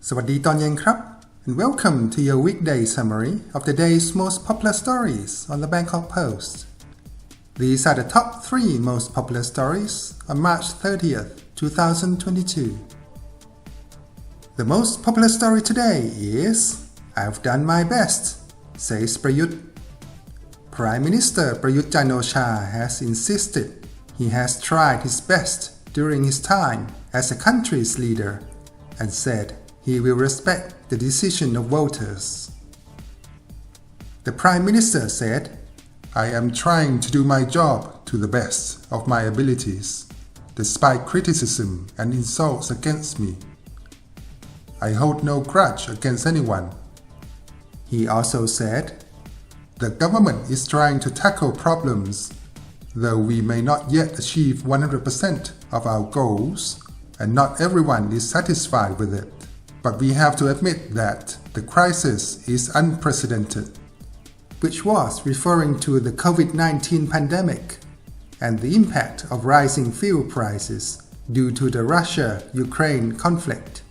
สวัสดีตอนเย็นครับ and welcome to your weekday summary of the day's most popular stories on the Bangkok Post. These are the top 3 most popular stories on March 30th, 2022. The most popular story today is I've done my best, says Prayut. Prime Minister Prayut Chan-o-cha has insisted he has tried his best during his time as a country's leader and said he will respect the decision of voters. The Prime Minister said, I am trying to do my job to the best of my abilities, despite criticism and insults against me. I hold no grudge against anyone. He also said, the government is trying to tackle problems, though we may not yet achieve 100% of our goals, and not everyone is satisfied with it. But we have to admit that the crisis is unprecedented, which was referring to the COVID-19 pandemic and the impact of rising fuel prices due to the Russia-Ukraine conflict.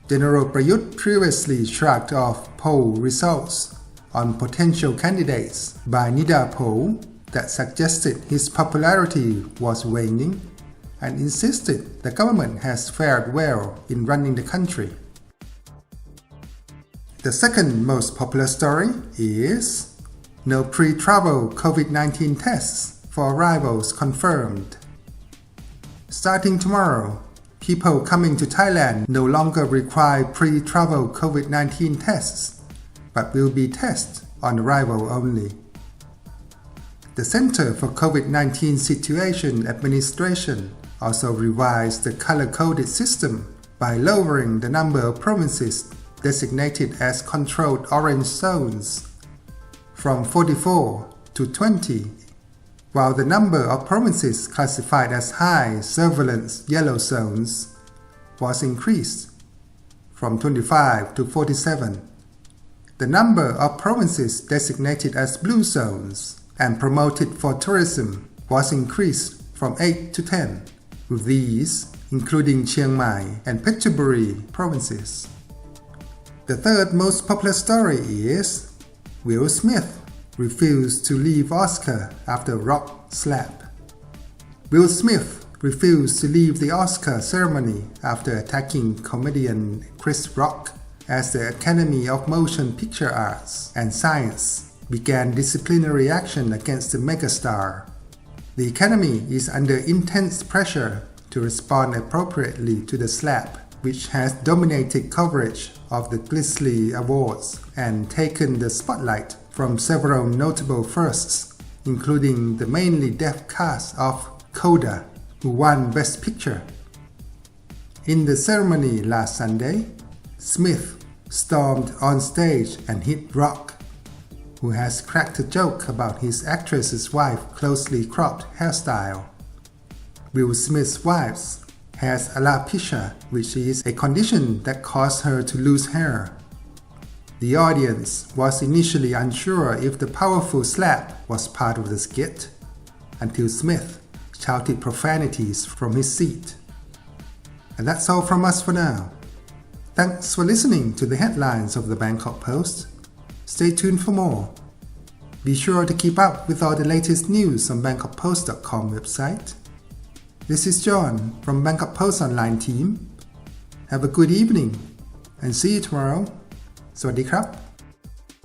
General Prayut previously shrugged off poll results on potential candidates by NIDA poll that suggested his popularity was waning and insisted the government has fared well in running the country. The second most popular story is no pre-travel COVID-19 tests for arrivals confirmed. Starting tomorrow, people coming to Thailand no longer require pre-travel COVID-19 tests, but will be tested on arrival only. The Center for COVID-19 Situation Administration also revised the color-coded system by lowering the number of provinces designated as controlled orange zones from 44 to 20, while the number of provinces classified as high surveillance yellow zones was increased from 25 to 47. The number of provinces designated as blue zones and promoted for tourism was increased from 8 to 10, with these including Chiang Mai and Phetchaburi provinces. The third most popular story is Will Smith refused to leave Oscar after rock slap. Will Smith refused to leave the Oscar ceremony after attacking comedian Chris Rock as the Academy of Motion Picture Arts and Science began disciplinary action against the megastar. The Academy is under intense pressure to respond appropriately to the slap, which has dominated coverage of the grisly awards and taken the spotlight from several notable firsts, including the mainly deaf cast of Coda, who won Best Picture. In the ceremony last Sunday, Smith stormed on stage and hit Rock, who has cracked a joke about his actress's wife's closely cropped hairstyle. Will Smith's wife has alopecia, which is a condition that caused her to lose hair. The audience was initially unsure if the powerful slap was part of the skit, until Smith shouted profanities from his seat. And that's all from us for now. Thanks for listening to the headlines of the Bangkok Post. Stay tuned for more. Be sure to keep up with all the latest news on bangkokpost.com website. This is John from Bangkok Post Online team. Have a good evening and see you tomorrow. สวัสดีครับ